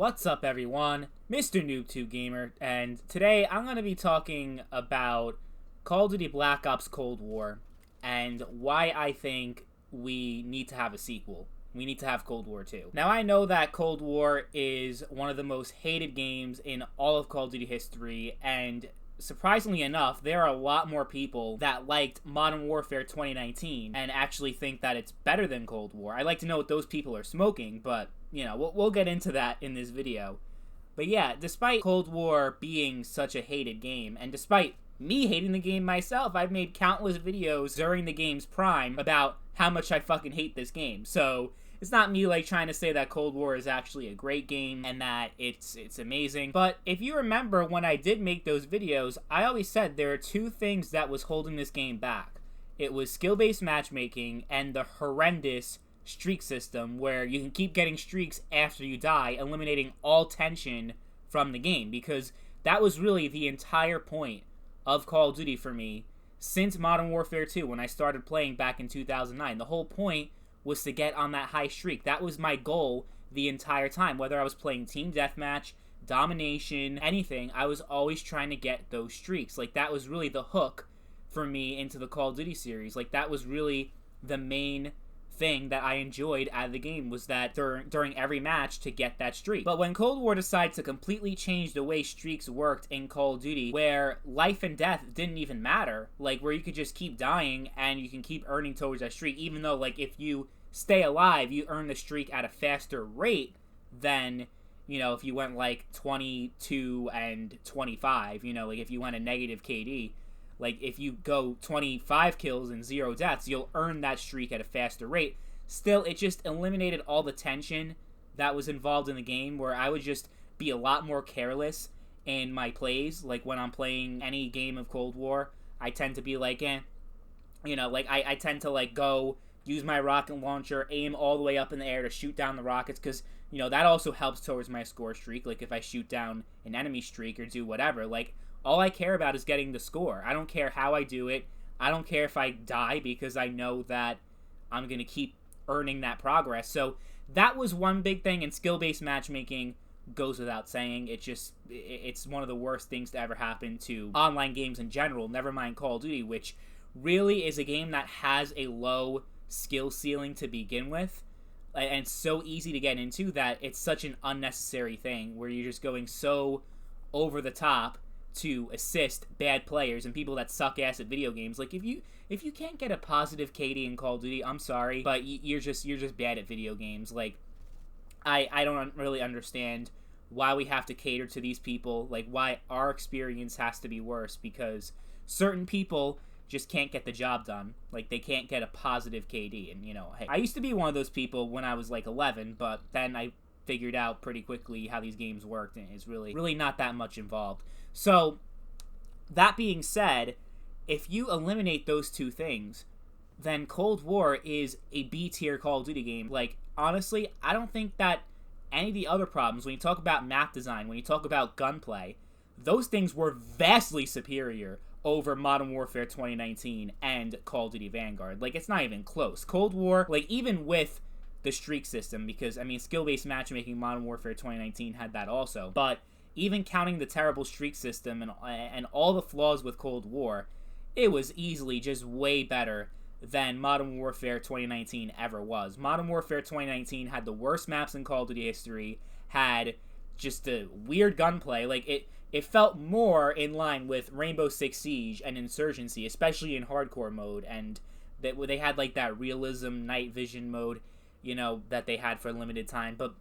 What's up, everyone? Mr. Noob2 Gamer, and today I'm going to be talking about Call of Duty Black Ops Cold War and why I think we need to have a sequel. We need to have Cold War 2. Now, I know that Cold War is one of the most hated games in all of Call of Duty history, and surprisingly enough, there are a lot more people that liked Modern Warfare 2019 and actually think that it's better than Cold War. I'd like to know what those people are smoking, but you know, we'll get into that in this video. But yeah, despite Cold War being such a hated game, and despite me hating the game myself, I've made countless videos during the game's prime about how much I fucking hate this game. So it's not me like trying to say that Cold War is actually a great game and that it's amazing. But if you remember when I did make those videos, I always said there are two things that was holding this game back. It was skill-based matchmaking and the horrendous streak system where you can keep getting streaks after you die, eliminating all tension from the game, because that was really the entire point of Call of Duty for me since Modern Warfare 2 when I started playing back in 2009. The whole point was to get on that high streak. That was my goal the entire time. Whether I was playing Team Deathmatch, Domination, anything, I was always trying to get those streaks. Like, that was really the hook for me into the Call of Duty series. Like, that was really the main thing that I enjoyed out of the game, was that during every match to get that streak. But when Cold War decided to completely change the way streaks worked in Call of Duty, where life and death didn't even matter, like where you could just keep dying and you can keep earning towards that streak, even though like if you stay alive you earn the streak at a faster rate than, you know, if you went like 22 and 25, you know, like if you went a negative KD. Like, if you go 25 kills and 0 deaths, you'll earn that streak at a faster rate. Still, it just eliminated all the tension that was involved in the game, where I would just be a lot more careless in my plays. Like, when I'm playing any game of Cold War, I tend to be like, you know, like, I tend to, like, go use my rocket launcher, aim all the way up in the air to shoot down the rockets, because, you know, that also helps towards my score streak. Like, if I shoot down an enemy streak or do whatever, like, all I care about is getting the score. I don't care how I do it. I don't care if I die, because I know that I'm going to keep earning that progress. So that was one big thing, and skill-based matchmaking goes without saying. It's one of the worst things to ever happen to online games in general, never mind Call of Duty, which really is a game that has a low skill ceiling to begin with, and so easy to get into that it's such an unnecessary thing where you're just going so over the top to assist bad players and people that suck ass at video games. Like, if you can't get a positive KD in Call of Duty, I'm sorry, but you're just bad at video games. Like, I don't really understand why we have to cater to these people, like why our experience has to be worse because certain people just can't get the job done. Like, they can't get a positive KD. And, you know, hey, I used to be one of those people when I was like 11, but then I figured out pretty quickly how these games worked, and it's really not that much involved. So, that being said, if you eliminate those two things, then Cold War is a B-tier Call of Duty game. Like, honestly, I don't think that any of the other problems, when you talk about map design, when you talk about gunplay, those things were vastly superior over Modern Warfare 2019 and Call of Duty Vanguard. Like, it's not even close. Cold War, like, even with the streak system, because, I mean, skill-based matchmaking, Modern Warfare 2019 had that also, but even counting the terrible streak system and all the flaws with Cold War, it was easily just way better than Modern Warfare 2019 ever was. Modern Warfare 2019 had the worst maps in Call of Duty history, had just a weird gunplay. Like, it felt more in line with Rainbow Six Siege and Insurgency, especially in hardcore mode, and they had, like, that realism night vision mode, you know, that they had for a limited time. But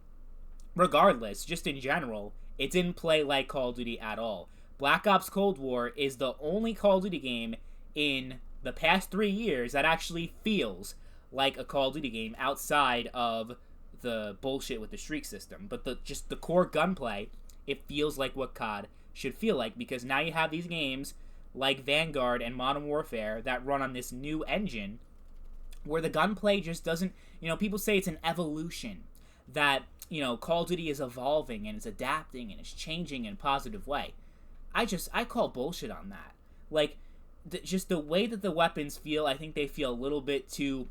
regardless, just in general, it didn't play like Call of Duty at all. Black Ops Cold War is the only Call of Duty game in the past 3 years that actually feels like a Call of Duty game outside of the bullshit with the streak system. But just the core gunplay, it feels like what COD should feel like, because now you have these games like Vanguard and Modern Warfare that run on this new engine where the gunplay just doesn't, you know, people say it's an evolution, that, you know, Call of Duty is evolving and it's adapting and it's changing in a positive way. I call bullshit on that. Like, just the way that the weapons feel, I think they feel a little bit too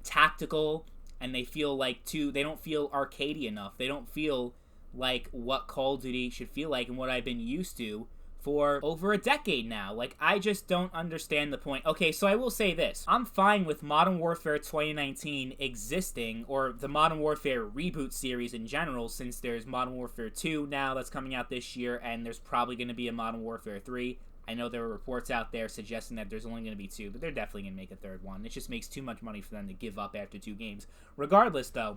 tactical, and they feel like they don't feel arcadey enough. They don't feel like what Call of Duty should feel like and what I've been used to for over a decade now. Like, I just don't understand the point. Okay, so I will say this. I'm fine with Modern Warfare 2019 existing, or the Modern Warfare reboot series in general, since there's Modern Warfare 2 now that's coming out this year, and there's probably going to be a Modern Warfare 3. I know there are reports out there suggesting that there's only going to be 2, but they're definitely going to make a third one. It just makes too much money for them to give up after 2 games. Regardless, though,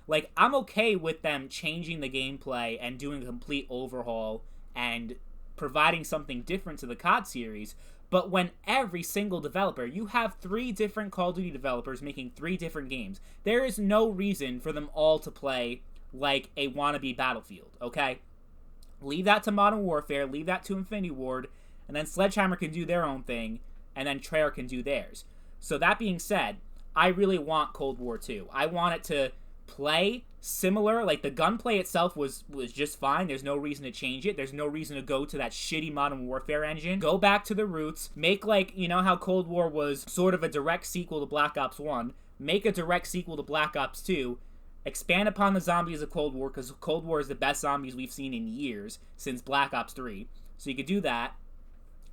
like, I'm okay with them changing the gameplay and doing a complete overhaul and providing something different to the COD series, but when every single developer, you have 3 different Call of Duty developers making 3 different games, there is no reason for them all to play like a wannabe Battlefield, okay? Leave that to Modern Warfare, leave that to Infinity Ward, and then Sledgehammer can do their own thing, and then Treyarch can do theirs. So that being said, I really want Cold War 2. I want it to play similar. Like, the gunplay itself was just fine. There's no reason to change it. There's no reason to go to that shitty Modern Warfare engine. Go back to the roots. Make, like, you know how Cold War was sort of a direct sequel to Black Ops 1? Make a direct sequel to Black Ops 2. Expand upon the zombies of Cold War, because Cold War is the best zombies we've seen in years since Black Ops 3. So you could do that.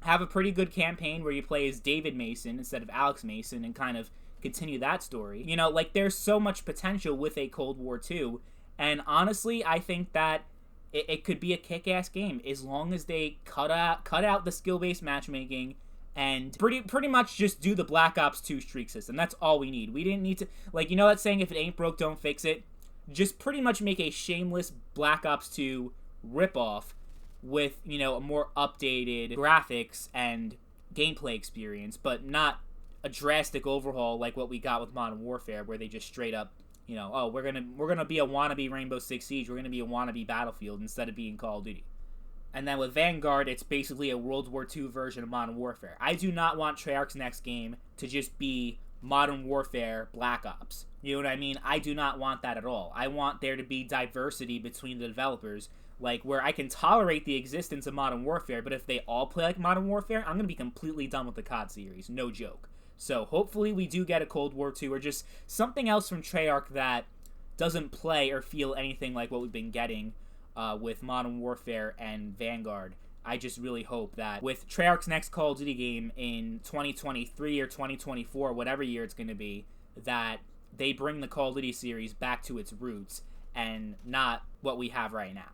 Have a pretty good campaign where you play as David Mason instead of Alex Mason and kind of continue that story. You know, like, there's so much potential with a Cold War 2, and honestly, I think that it could be a kick-ass game as long as they cut out the skill-based matchmaking and pretty much just do the Black Ops 2 streak system. That's all we need. We didn't need to, like, you know that saying, if it ain't broke, don't fix it? Just pretty much make a shameless Black Ops 2 ripoff with, you know, a more updated graphics and gameplay experience, but not a drastic overhaul like what we got with Modern Warfare, where they just straight up, you know, oh, we're gonna be a wannabe Rainbow Six Siege, we're gonna be a wannabe Battlefield instead of being Call of Duty. And then with Vanguard, it's basically a World War II version of Modern Warfare. I do not want Treyarch's next game to just be Modern Warfare Black Ops. You know what I mean? I do not want that at all. I want there to be diversity between the developers, like, where I can tolerate the existence of Modern Warfare, but if they all play like Modern Warfare, I'm going to be completely done with the COD series. No joke. So hopefully we do get a Cold War 2 or just something else from Treyarch that doesn't play or feel anything like what we've been getting with Modern Warfare and Vanguard. I just really hope that with Treyarch's next Call of Duty game in 2023 or 2024, whatever year it's going to be, that they bring the Call of Duty series back to its roots and not what we have right now.